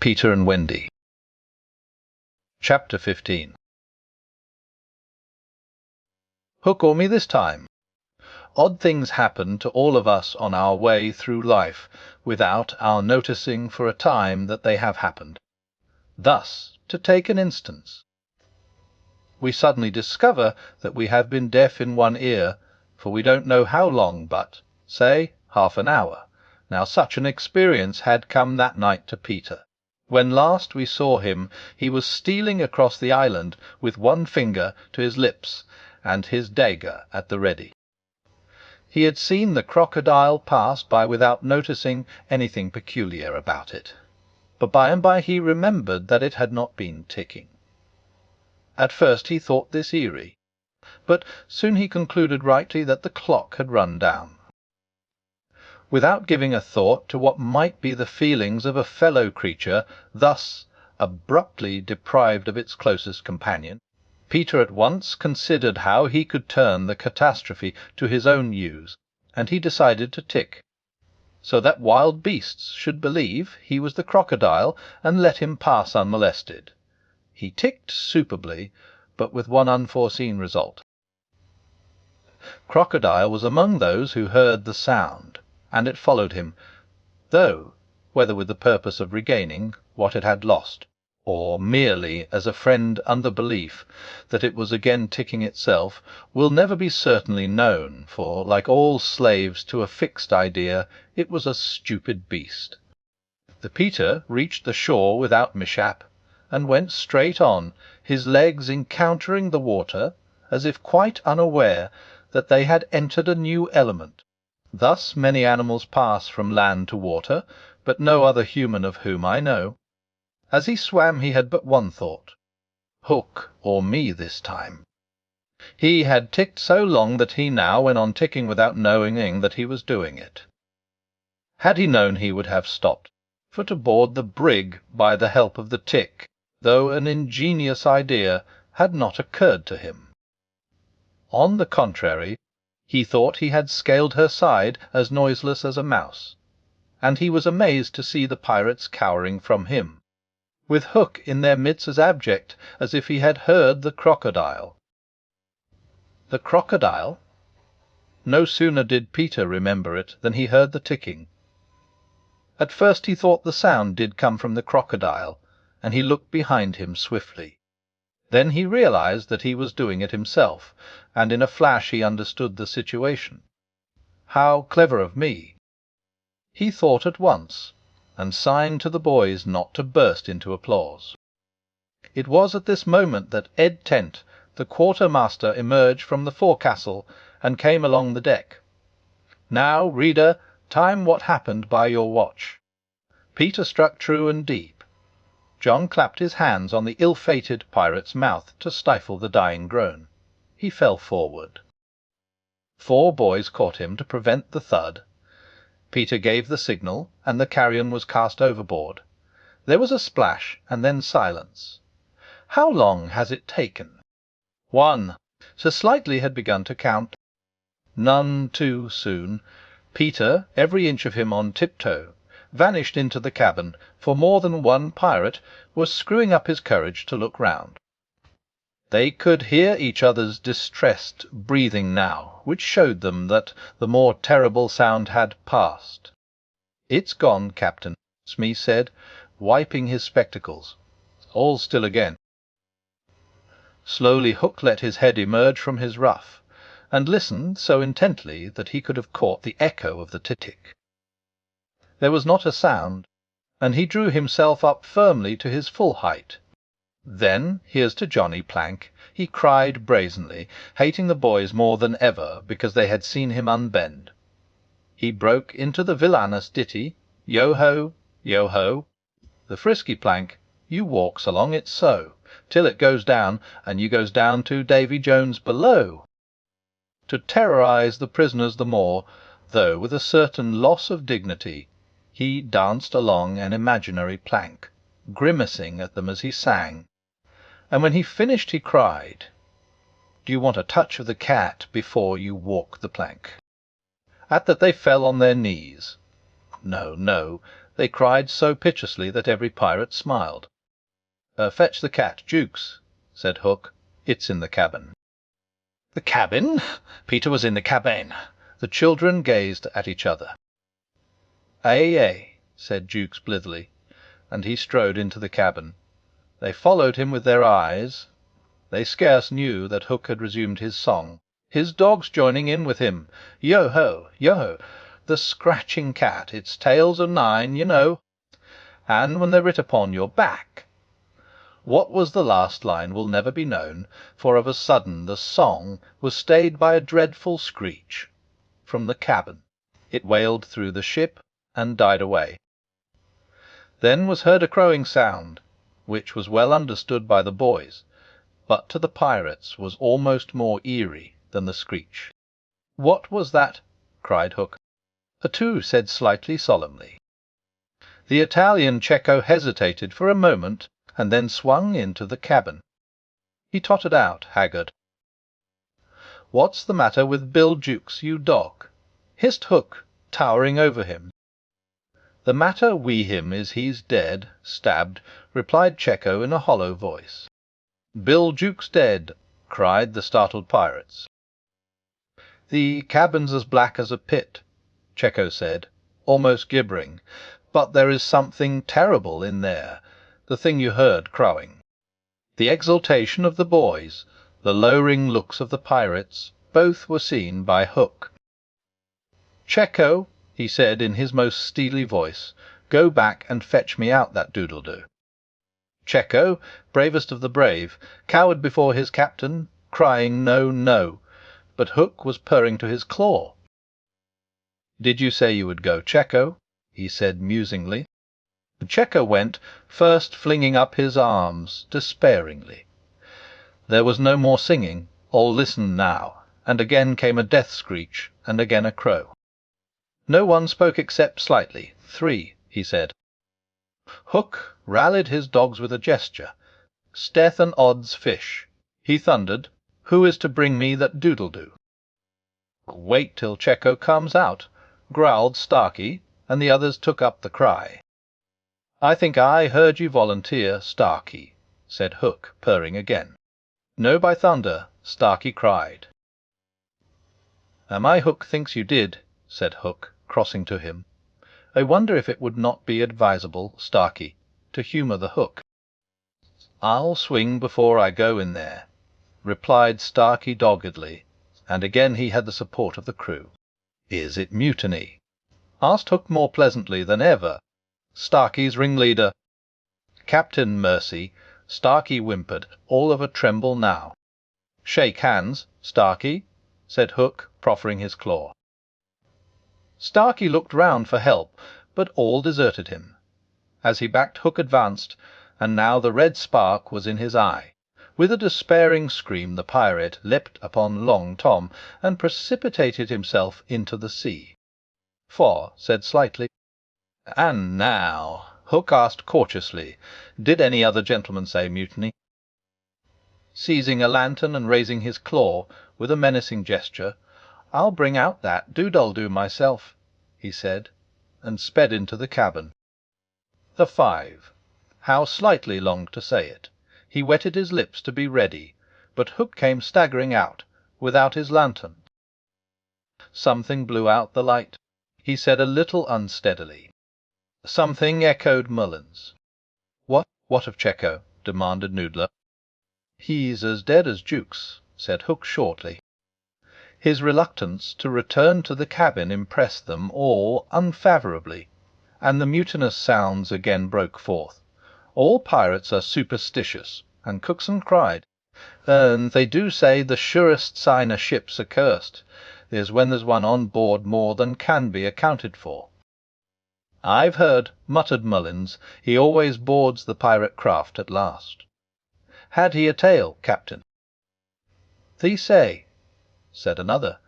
Peter and Wendy. Chapter 15. Hook or me this time. Odd things happen to all of us on our way through life without our noticing for a time that they have happened. Thus, to take an instance, we suddenly discover that we have been deaf in one ear, for we don't know how long, but, say, half an hour. Now such an experience had come that night to Peter. When last we saw him, he was stealing across the island with one finger to his lips and his dagger at the ready. He had seen the crocodile pass by without noticing anything peculiar about it, but by and by he remembered that it had not been ticking. At first he thought this eerie, but soon he concluded rightly that the clock had run down. Without giving a thought to what might be the feelings of a fellow creature thus abruptly deprived of its closest companion, Peter at once considered how he could turn the catastrophe to his own use, and he decided to tick, so that wild beasts should believe he was the crocodile and let him pass unmolested. He ticked superbly, but with one unforeseen result. Crocodile was among those who heard the sound, and it followed him, though whether with the purpose of regaining what it had lost, or merely as a friend under belief that it was again ticking itself, will never be certainly known, for, like all slaves to a fixed idea, it was a stupid beast. The Peter reached the shore without mishap, and went straight on, his legs encountering the water, as if quite unaware that they had entered a new element. Thus many animals pass from land to water, but no other human of whom I know. As he swam he had but one thought: Hook or me this time. He had ticked so long that he now went on ticking without knowing that he was doing it. Had he known he would have stopped, for to board the brig by the help of the tick, though an ingenious idea, had not occurred to him. On the contrary, he thought he had scaled her side as noiseless as a mouse, and he was amazed to see the pirates cowering from him, with Hook in their midst as abject as if he had heard the crocodile. The crocodile? No sooner did Peter remember it than he heard the ticking. At first he thought the sound did come from the crocodile, and he looked behind him swiftly. Then he realized that he was doing it himself, and in a flash he understood the situation. How clever of me! He thought at once, and signed to the boys not to burst into applause. It was at this moment that Ed Tent, the quartermaster, emerged from the forecastle and came along the deck. Now, reader, time what happened by your watch. Peter struck true and deep. John clapped his hands on the ill-fated pirate's mouth to stifle the dying groan. He fell forward. 4 boys caught him to prevent the thud. Peter gave the signal, and the carrion was cast overboard. There was a splash, and then silence. How long has it taken? 1. Sir Slightly had begun to count. None too soon. Peter, every inch of him on tiptoe, vanished into the cabin, for more than one pirate was screwing up his courage to look round. They could hear each other's distressed breathing now, which showed them that the more terrible sound had passed. "It's gone, Captain," Smee said, wiping his spectacles. "All still again." Slowly Hook let his head emerge from his ruff, and listened so intently that he could have caught the echo of the tick. There was not a sound, and he drew himself up firmly to his full height. "Then here's to Johnny Plank," he cried brazenly, hating the boys more than ever because they had seen him unbend. He broke into the villainous ditty, "Yo-ho, yo-ho, the frisky Plank, you walks along it so, till it goes down, and you goes down to Davy Jones below," to terrorize the prisoners the more, though with a certain loss of dignity. He danced along an imaginary plank, grimacing at them as he sang, and when he finished he cried, "Do you want a touch of the cat before you walk the plank?" At that they fell on their knees. No, no, They cried so piteously that every pirate smiled. "Fetch the cat, Jukes," said Hook. "It's in the cabin." The cabin? Peter was in the cabin. The children gazed at each other. "Ay, ay," said Jukes blithely, and he strode into the cabin. They followed him with their eyes. They scarce knew that Hook had resumed his song, his dogs joining in with him. Yo-ho, yo-ho, the scratching cat, its tail's o' 9, you know, and when they're writ upon your back. What was the last line will never be known, for of a sudden the song was stayed by a dreadful screech. From the cabin it wailed through the ship and died away. Then was heard a crowing sound, which was well understood by the boys, but to the pirates was almost more eerie than the screech. "What was that?" cried Hook. A two said slightly solemnly. The Italian Cecco hesitated for a moment, and then swung into the cabin. He tottered out, haggard. "What's the matter with Bill Jukes, you dog?" hissed Hook, towering over him. "The matter wi' him is he's dead, stabbed," replied Cecco in a hollow voice. "Bill Jukes dead!" cried the startled pirates. "The cabin's as black as a pit," Cecco said, almost gibbering, "but there is something terrible in there, the thing you heard crowing." The exultation of the boys, the lowering looks of the pirates, both were seen by Hook. "Cecco," he said in his most steely voice, "go back and fetch me out that doodle-doo." Cecco, bravest of the brave, cowered before his captain, crying "No, no," but Hook was purring to his claw. "Did you say you would go, Cecco?" he said musingly. Cecco went, first flinging up his arms despairingly. There was no more singing. All listened now, and again came a death screech, and again a crow. No one spoke except slightly. "3," he said. Hook rallied his dogs with a gesture. "'Steth and odds fish," he thundered. "Who is to bring me that doodle-doo?" "Wait till Cecco comes out," growled Starkey, and the others took up the cry. "I think I heard you volunteer, Starkey," said Hook, purring again. "No, by thunder," Starkey cried. "My Hook thinks you did," said Hook, crossing to him. "I wonder if it would not be advisable, Starkey, to humour the Hook." "I'll swing before I go in there," replied Starkey doggedly, and again he had the support of the crew. "Is it mutiny?" asked Hook more pleasantly than ever. Starkey's ringleader. "Captain Mercy," Starkey whimpered, all of a tremble now. "Shake hands, Starkey," said Hook, proffering his claw. Starkey looked round for help, but all deserted him. As he backed, Hook advanced, and now the red spark was in his eye. With a despairing scream the pirate leapt upon Long Tom, and precipitated himself into the sea. Four said slightly, "And now," Hook asked cautiously, "did any other gentleman say mutiny?" Seizing a lantern and raising his claw with a menacing gesture, "I'll bring out that doodle-doo myself," he said, and sped into the cabin. The 5. How slightly longed to say it. He wetted his lips to be ready, but Hook came staggering out, without his lantern. Something blew out the light, he said a little unsteadily. Something echoed Mullins. What of Cecco?" demanded Noodler. "He's as dead as Jukes," said Hook shortly. His reluctance to return to the cabin impressed them all unfavourably, and the mutinous sounds again broke forth. All pirates are superstitious, and Cookson cried, "They do say the surest sign a ship's accursed is when there's one on board more than can be accounted for." "I've heard," muttered Mullins, "he always boards the pirate craft at last." "Had he a tail, Captain?" "Thee say," said another,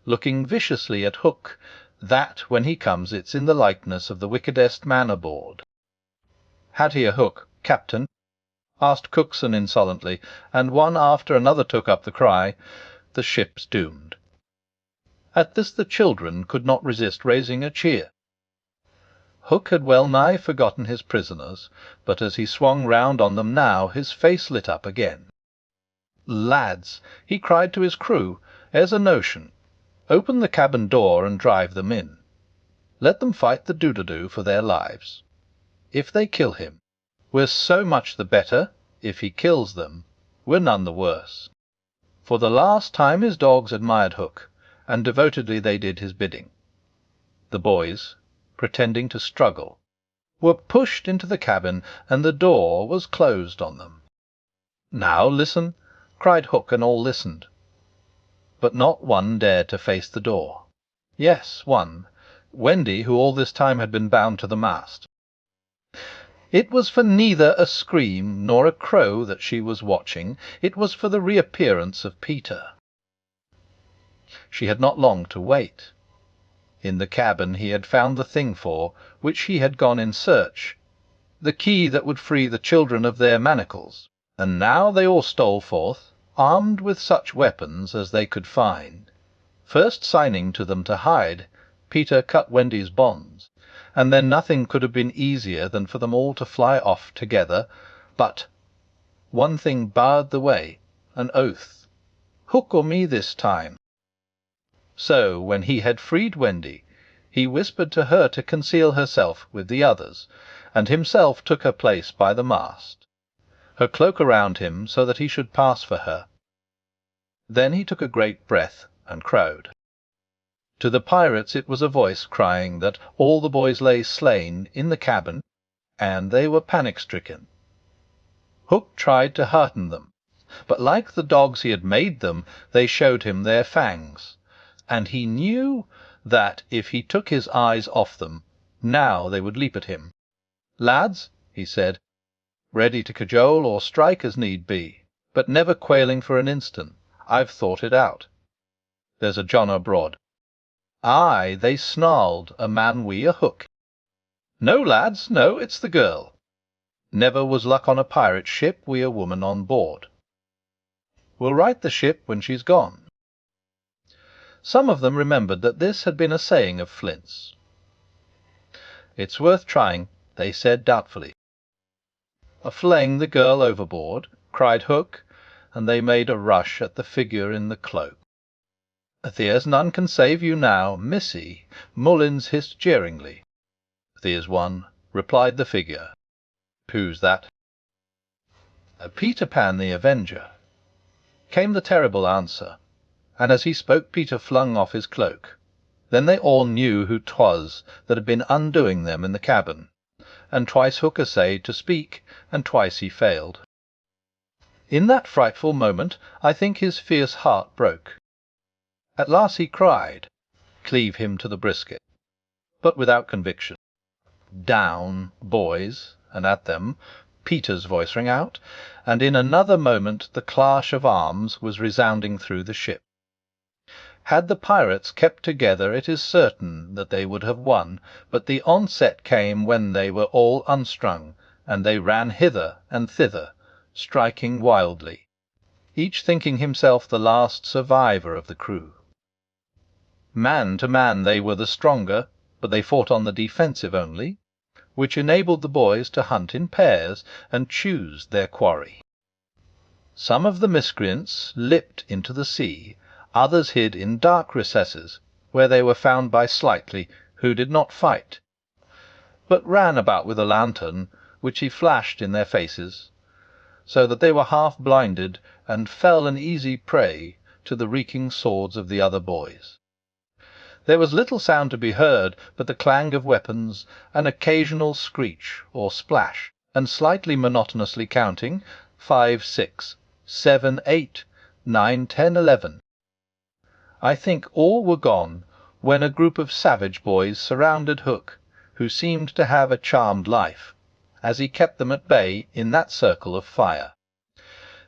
looking viciously at Hook, "that when he comes it's in the likeness of the wickedest man aboard." "Had he a hook, Captain?" asked Cookson insolently, and one after another took up the cry, "The ship's doomed." At this the children could not resist raising a cheer. Hook had well nigh forgotten his prisoners, but as he swung round on them now, his face lit up again. "Lads," he cried to his crew, "here's a notion. Open the cabin door and drive them in. Let them fight the doodadoo for their lives. If they kill him, we're so much the better; if he kills them, we're none the worse." For the last time his dogs admired Hook, and devotedly they did his bidding. The boys, pretending to struggle, were pushed into the cabin, and the door was closed on them. "Now listen," cried Hook, and all listened. But not one dared to face the door. Yes, one, Wendy, who all this time had been bound to the mast. It was for neither a scream nor a crow that she was watching. It was for the reappearance of Peter. She had not long to wait. In the cabin he had found the thing for which he had gone in search, the key that would free the children of their manacles, and now they all stole forth, armed with such weapons as they could find. First signing to them to hide, Peter cut Wendy's bonds, and then nothing could have been easier than for them all to fly off together. But one thing barred the way, an oath. Hook or me this time. So, when he had freed Wendy, he whispered to her to conceal herself with the others, and himself took her place by the mast, her cloak around him so that he should pass for her. Then he took a great breath and crowed. To the pirates it was a voice crying that all the boys lay slain in the cabin, and they were panic-stricken. Hook tried to hearten them, but like the dogs he had made them, they showed him their fangs, and he knew that, if he took his eyes off them, now they would leap at him. "Lads," he said, ready to cajole or strike as need be, but never quailing for an instant, "I've thought it out. There's a John abroad." "Aye," they snarled, "a man we a Hook." "No, lads, no, it's the girl. Never was luck on a pirate ship we a woman on board. We'll right the ship when she's gone." Some of them remembered that this had been a saying of Flint's. "It's worth trying," they said doubtfully. "Fling the girl overboard," cried Hook, and they made a rush at the figure in the cloak. "There's none can save you now, missy," Mullins hissed jeeringly. "There's one," replied the figure. "Who's that?" "Peter Pan the Avenger," came the terrible answer, and as he spoke Peter flung off his cloak. Then they all knew who 'twas that had been undoing them in the cabin, and twice Hook essayed to speak, and twice he failed. In that frightful moment I think his fierce heart broke. At last he cried, "Cleave him to the brisket," but without conviction. "Down, boys!" and at them Peter's voice rang out, and in another moment the clash of arms was resounding through the ship. Had the pirates kept together, it is certain that they would have won, but the onset came when they were all unstrung, and they ran hither and thither, striking wildly, each thinking himself the last survivor of the crew. Man to man they were the stronger, but they fought on the defensive only, which enabled the boys to hunt in pairs and choose their quarry. Some of the miscreants leapt into the sea, others hid in dark recesses, where they were found by Slightly, who did not fight, but ran about with a lantern, which he flashed in their faces, so that they were half blinded, and fell an easy prey to the reeking swords of the other boys. There was little sound to be heard but the clang of weapons, an occasional screech or splash, and Slightly monotonously counting 5, 6, 7, 8, 9, 10, 11. I think all were gone when a group of savage boys surrounded Hook, who seemed to have a charmed life, as he kept them at bay in that circle of fire.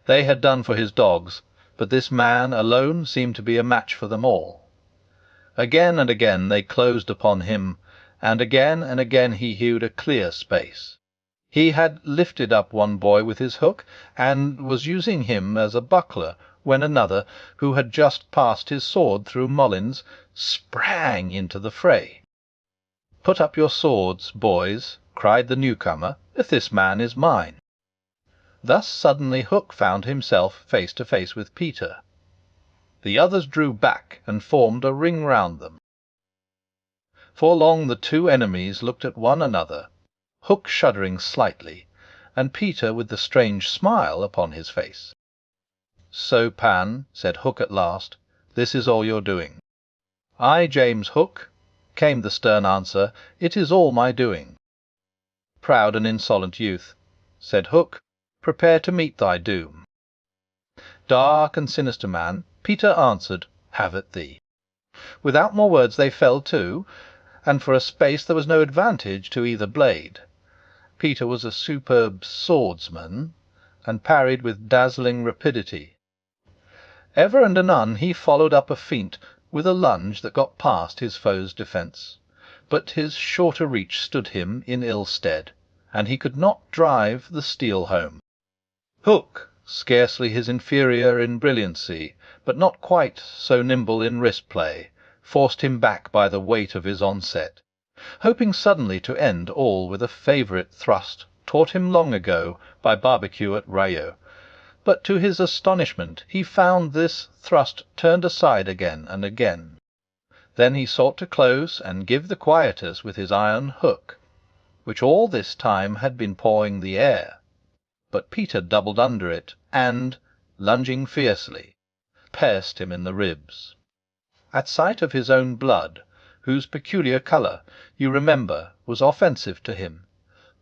They had done for his dogs, but this man alone seemed to be a match for them all. Again and again they closed upon him, and again he hewed a clear space. He had lifted up one boy with his hook, and was using him as a buckler, when another, who had just passed his sword through Mullins, sprang into the fray. "Put up your swords, boys," cried the newcomer, "this man is mine." Thus suddenly Hook found himself face to face with Peter. The others drew back and formed a ring round them. For long the two enemies looked at one another, Hook shuddering slightly, and Peter with the strange smile upon his face. "So, Pan," said Hook at last, "this is all you're doing?" "Aye, James Hook," came the stern answer, "it is all my doing." "Proud and insolent youth," said Hook, "prepare to meet thy doom." Dark and sinister man, Peter answered, "Have at thee." Without more words they fell to, and for a space there was no advantage to either blade. Peter was a superb swordsman, and parried with dazzling rapidity. Ever and anon he followed up a feint with a lunge that got past his foe's defence, but his shorter reach stood him in ill stead, and he could not drive the steel home. Hook, scarcely his inferior in brilliancy, but not quite so nimble in wrist play, forced him back by the weight of his onset, hoping suddenly to end all with a favourite thrust taught him long ago by barbecue at Rayo. But to his astonishment he found this thrust turned aside again and again. Then he sought to close and give the quietus with his iron hook, which all this time had been pawing the air. But Peter doubled under it, and, lunging fiercely, pierced him in the ribs. At sight of his own blood, whose peculiar colour, you remember, was offensive to him,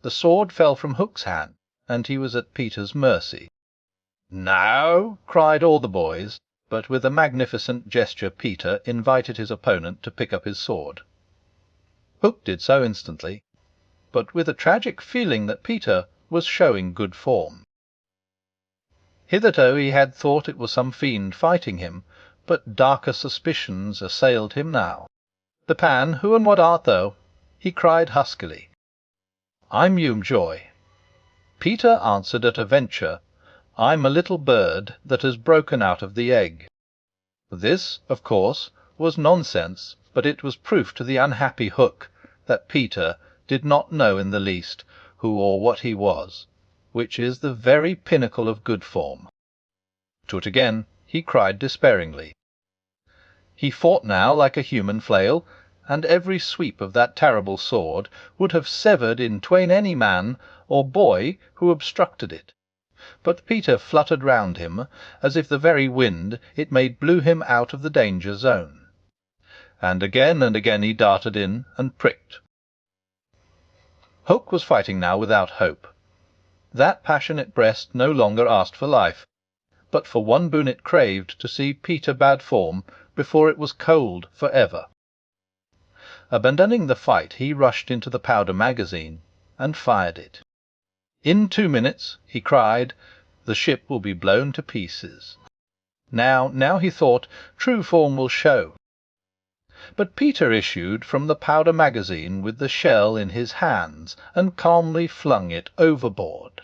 the sword fell from Hook's hand, and he was at Peter's mercy. "Now!" cried all the boys, but with a magnificent gesture Peter invited his opponent to pick up his sword. Hook did so instantly, but with a tragic feeling that Peter was showing good form. Hitherto he had thought it was some fiend fighting him, but darker suspicions assailed him now. "The Pan, who and what art thou?" he cried huskily. "I'm Joy." Peter answered at a venture, "I'm a little bird that has broken out of the egg." This, of course, was nonsense, but it was proof to the unhappy Hook that Peter did not know in the least who or what he was, which is the very pinnacle of good form. To it again, he cried despairingly. He fought now like a human flail, and every sweep of that terrible sword would have severed in twain any man or boy who obstructed it. But Peter fluttered round him, as if the very wind it made blew him out of the danger zone. And again he darted in and pricked. Hook was fighting now without hope. That passionate breast no longer asked for life, but for one boon it craved to see Peter bad form before it was cold for ever. Abandoning the fight, he rushed into the powder magazine and fired it. "In 2 minutes," he cried, "the ship will be blown to pieces. Now, he thought, true form will show." But Peter issued from the powder magazine with the shell in his hands, and calmly flung it overboard.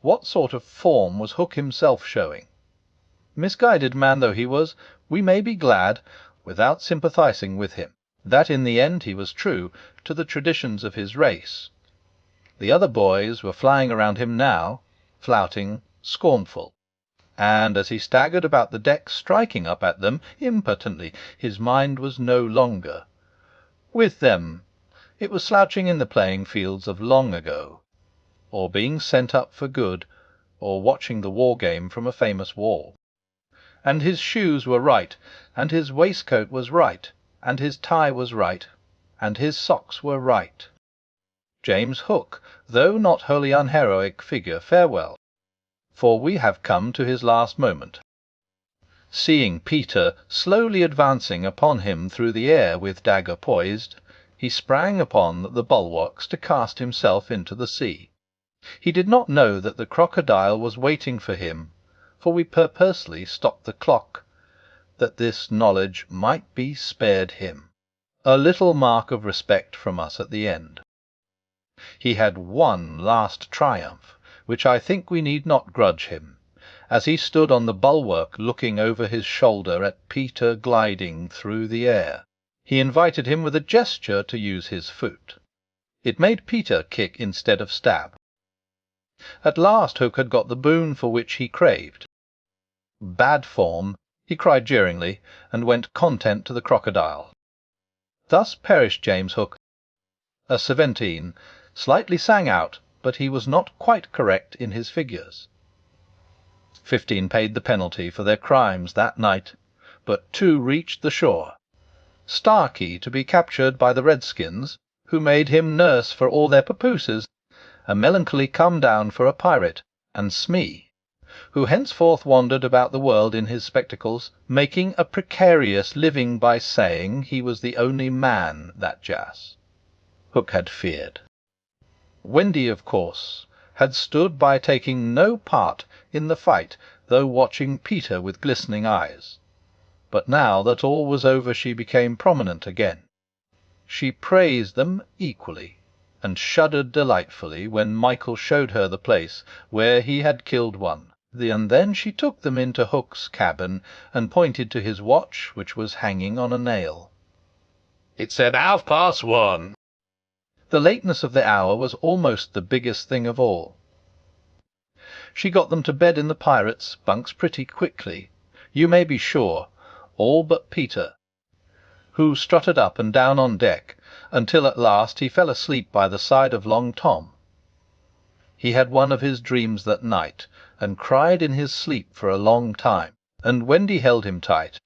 What sort of form was Hook himself showing? Misguided man though he was, we may be glad, without sympathizing with him, that in the end he was true to the traditions of his race. The other boys were flying around him now, flouting, scornful, and as he staggered about the deck striking up at them impotently, his mind was no longer with them. It was slouching in the playing fields of long ago, or being sent up for good, or watching the war game from a famous wall. And his shoes were right, and his waistcoat was right, and his tie was right, and his socks were right. James Hook, though not wholly unheroic figure, farewell, for we have come to his last moment. Seeing Peter slowly advancing upon him through the air with dagger poised, he sprang upon the bulwarks to cast himself into the sea. He did not know that the crocodile was waiting for him, for we purposely stopped the clock, that this knowledge might be spared him. A little mark of respect from us at the end. He had one last triumph, which I think we need not grudge him, as he stood on the bulwark looking over his shoulder at Peter gliding through the air. He invited him with a gesture to use his foot. It made Peter kick instead of stab. At last Hook had got the boon for which he craved. "Bad form," he cried jeeringly, and went content to the crocodile. Thus perished James Hook, a 17, slightly sang out, but he was not quite correct in his figures. 15 paid the penalty for their crimes that night, but 2 reached the shore. Starkey to be captured by the redskins, who made him nurse for all their papooses, a melancholy come down for a pirate, and Smee, who henceforth wandered about the world in his spectacles, making a precarious living by saying he was the only man that Jas Hook had feared. Wendy, of course, had stood by, taking no part in the fight, though watching Peter with glistening eyes. But now that all was over she became prominent again. She praised them equally, and shuddered delightfully when Michael showed her the place where he had killed one. And then she took them into Hook's cabin and pointed to his watch, which was hanging on a nail. "It said 1:30." The lateness of the hour was almost the biggest thing of all. She got them to bed in the pirates' bunks pretty quickly, you may be sure, all but Peter, who strutted up and down on deck until at last he fell asleep by the side of Long Tom. He had one of his dreams that night, and cried in his sleep for a long time, and Wendy held him tight,